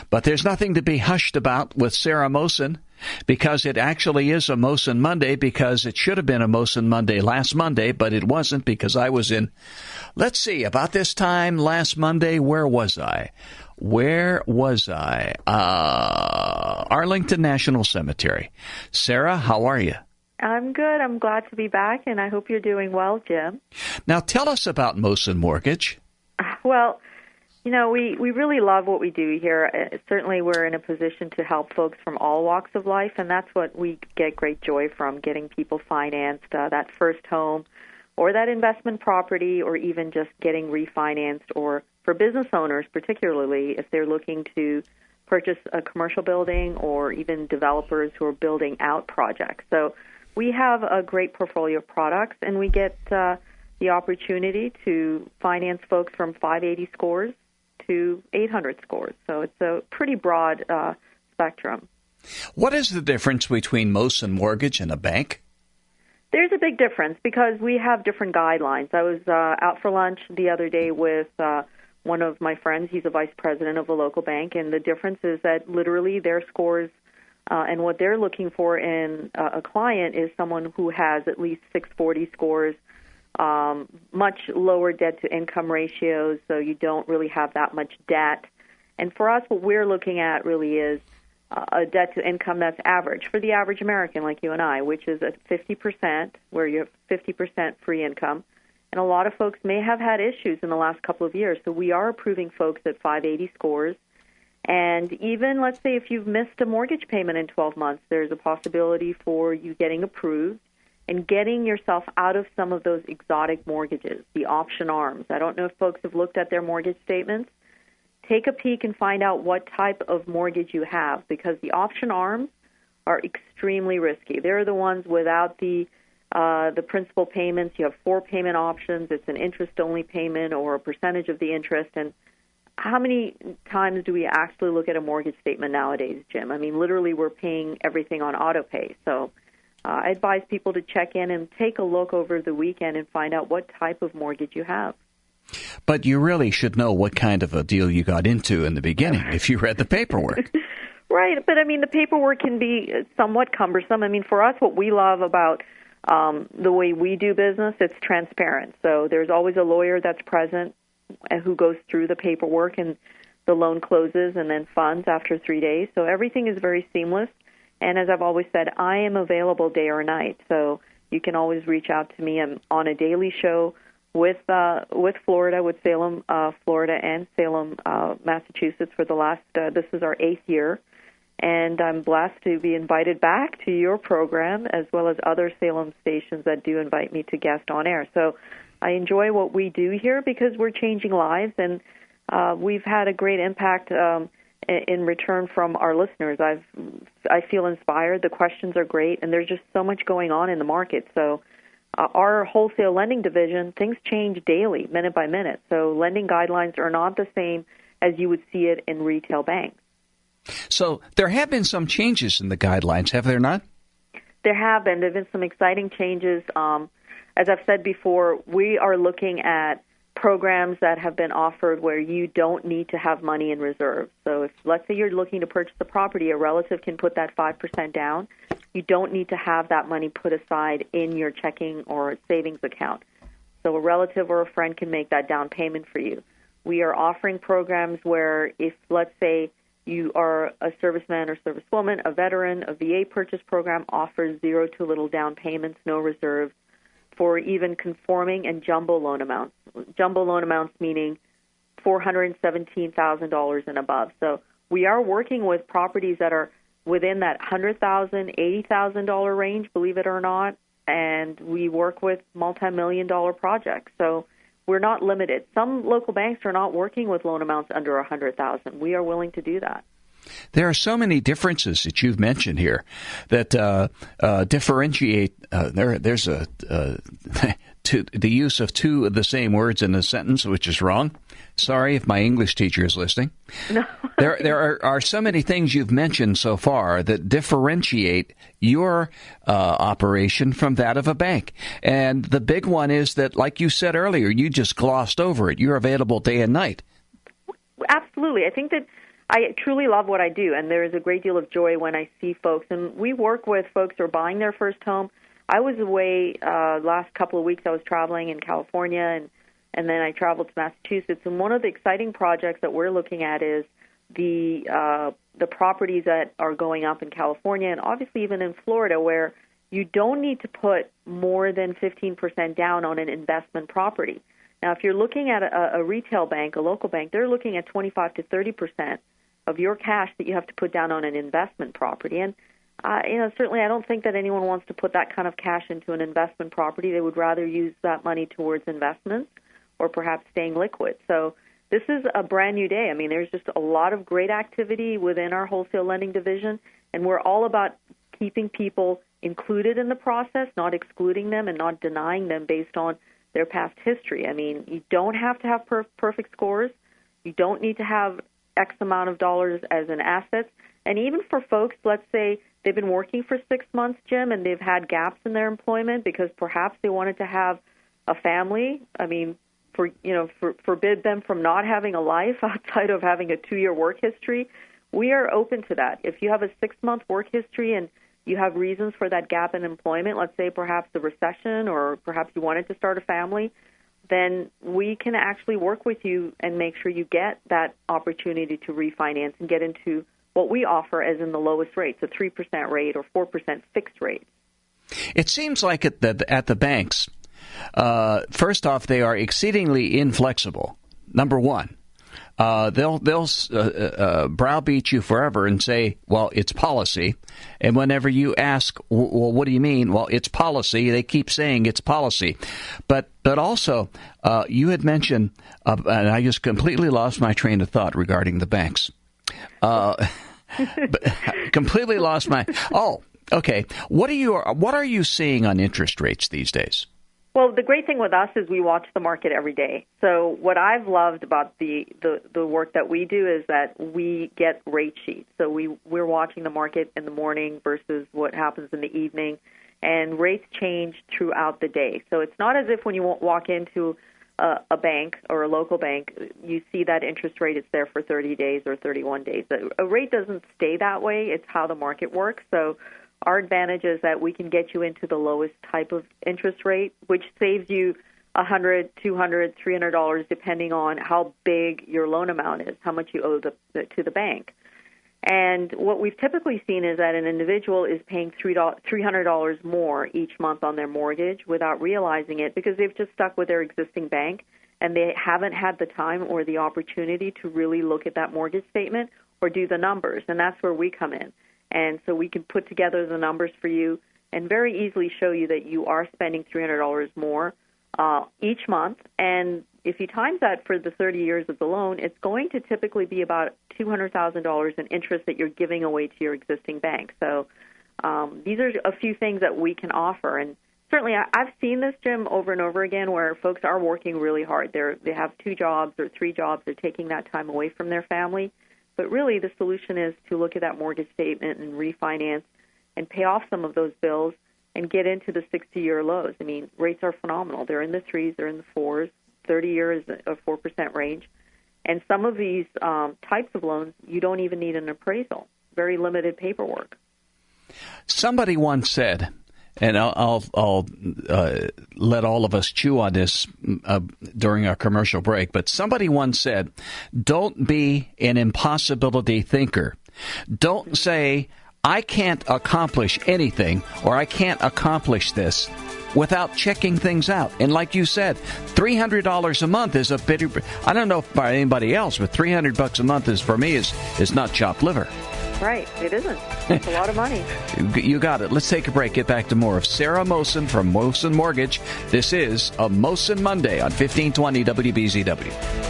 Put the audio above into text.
But there's nothing to be hushed about with Sarah Mosen, because it actually is a Mosen Monday, because it should have been a Mosen Monday last Monday, but it wasn't because I was in, let's see, about this time last Monday, where was I? Arlington National Cemetery. Sarah, how are you? I'm good. I'm glad to be back, and I hope you're doing well, Jim. Now, tell us about Mosen Mortgage. Well, you know, we really love what we do here. Certainly, we're in a position to help folks from all walks of life, and that's what we get great joy from, getting people financed, that first home or that investment property, or even just getting refinanced, or for business owners particularly, if they're looking to purchase a commercial building, or even developers who are building out projects. So we have a great portfolio of products, and we get the opportunity to finance folks from 580 scores to 800 scores. So it's a pretty broad spectrum. What is the difference between Mosen Mortgage and a bank? There's a big difference because we have different guidelines. I was out for lunch the other day with one of my friends. He's a vice president of a local bank, and the difference is that literally their scores and what they're looking for in a client is someone who has at least 640 scores, much lower debt-to-income ratios, so you don't really have that much debt. And for us, what we're looking at really is a debt-to-income that's average for the average American like you and I, which is at 50%, where you have 50% free income. And a lot of folks may have had issues in the last couple of years, so we are approving folks at 580 scores. And even, let's say, if you've missed a mortgage payment in 12 months, there's a possibility for you getting approved and getting yourself out of some of those exotic mortgages, the option arms. I don't know if folks have looked at their mortgage statements. Take a peek and find out what type of mortgage you have, because the option arms are extremely risky. They're the ones without the principal payments. You have 4 payment options. It's an interest-only payment or a percentage of the interest. And how many times do we actually look at a mortgage statement nowadays, Jim? I mean, literally we're paying everything on auto pay. So I advise people to check in and take a look over the weekend and find out what type of mortgage you have. But you really should know what kind of a deal you got into in the beginning if you read the paperwork. Right, but I mean, the paperwork can be somewhat cumbersome. I mean, for us, what we love about the way we do business, it's transparent. So there's always a lawyer that's present who goes through the paperwork, and the loan closes and then funds after 3 days. So everything is very seamless. And as I've always said, I am available day or night. So you can always reach out to me. I'm on a daily show with Florida, with Salem, Florida, and Salem, Massachusetts for the last, this is our 8th year. And I'm blessed to be invited back to your program, as well as other Salem stations that do invite me to guest on air. So I enjoy what we do here because we're changing lives, and we've had a great impact in return from our listeners. I feel inspired. The questions are great, and there's just so much going on in the market. So our wholesale lending division, things change daily, minute by minute. So lending guidelines are not the same as you would see it in retail banks. So there have been some changes in the guidelines, have there not? There have been. There have been some exciting changes. As I've said before, we are looking at programs that have been offered where you don't need to have money in reserve. So if, let's say, you're looking to purchase a property, a relative can put that 5% down. You don't need to have that money put aside in your checking or savings account. So a relative or a friend can make that down payment for you. We are offering programs where if, let's say, you are a serviceman or servicewoman, a veteran, a VA purchase program offers zero to little down payments, no reserves, for even conforming and jumbo loan amounts. Jumbo loan amounts meaning $417,000 and above. So we are working with properties that are within that $100,000, $80,000 range, believe it or not, and we work with multi-million-dollar projects. So we're not limited. Some local banks are not working with loan amounts under $100,000. We are willing to do that. There are so many differences that you've mentioned here that differentiate. There's the use of two of the same words in a sentence, which is wrong. Sorry if my English teacher is listening. No. There are so many things you've mentioned so far that differentiate your operation from that of a bank. And the big one is that, like you said earlier, you just glossed over it. You're available day and night. Absolutely. I think that I truly love what I do, and there is a great deal of joy when I see folks. And we work with folks who are buying their first home. I was away last couple of weeks. I was traveling in California, and then I traveled to Massachusetts. And one of the exciting projects that we're looking at is the properties that are going up in California, and obviously even in Florida, where you don't need to put more than 15% down on an investment property. Now, if you're looking at a retail bank, a local bank, they're looking at 25 to 30% of your cash that you have to put down on an investment property. And certainly I don't think that anyone wants to put that kind of cash into an investment property. They would rather use that money towards investments or perhaps staying liquid. So this is a brand new day. I mean, there's just a lot of great activity within our wholesale lending division, and we're all about keeping people included in the process, not excluding them and not denying them based on their past history. I mean, you don't have to have perfect scores. You don't need to have X amount of dollars as an asset. And even for folks, let's say they've been working for 6 months, Jim, and they've had gaps in their employment because perhaps they wanted to have a family. I mean, forbid them from not having a life outside of having a 2-year work history. We are open to that. If you have a 6-month work history and you have reasons for that gap in employment, let's say perhaps the recession or perhaps you wanted to start a family, then we can actually work with you and make sure you get that opportunity to refinance and get into what we offer as in the lowest rates, a 3% rate or 4% fixed rate. It seems like at the banks, first off, they are exceedingly inflexible. Number one. They'll browbeat you forever and say, well, it's policy. And whenever you ask, well, what do you mean? Well, it's policy. They keep saying it's policy. But also, you had mentioned, and I just completely lost my train of thought regarding the banks. Completely lost my. Oh, okay. What are you seeing on interest rates these days? Well, the great thing with us is we watch the market every day. So what I've loved about the work that we do is that we get rate sheets. So we're watching the market in the morning versus what happens in the evening, and rates change throughout the day. So it's not as if when you walk into a bank or a local bank, you see that interest rate is there for 30 days or 31 days. A rate doesn't stay that way. It's how the market works. So our advantage is that we can get you into the lowest type of interest rate, which saves you $100, $200, $300, depending on how big your loan amount is, how much you owe to the bank. And what we've typically seen is that an individual is paying $300 more each month on their mortgage without realizing it because they've just stuck with their existing bank and they haven't had the time or the opportunity to really look at that mortgage statement or do the numbers. And that's where we come in. And so we can put together the numbers for you and very easily show you that you are spending $300 more each month. And if you times that for the 30 years of the loan, it's going to typically be about $200,000 in interest that you're giving away to your existing bank. So these are a few things that we can offer. And certainly I've seen this, Jim, over and over again where folks are working really hard. They have 2 jobs or 3 jobs. They're taking that time away from their family. But really, the solution is to look at that mortgage statement and refinance and pay off some of those bills and get into the 60-year lows. I mean, rates are phenomenal. They're in the 3s, they're in the 4s. 30-year is a 4% range. And some of these types of loans, you don't even need an appraisal. Very limited paperwork. Somebody once said, and I'll let all of us chew on this during our commercial break, but somebody once said, don't be an impossibility thinker. Don't say, I can't accomplish anything or I can't accomplish this without checking things out. And like you said, $300 a month is a bit, I don't know by anybody else, but $300 a month is, for me, is not chopped liver. Right. It isn't. It's a lot of money. You got it. Let's take a break. Get back to more of Sarah Mosen from Mosen Mortgage. This is a Mosen Monday on 1520 WBZW.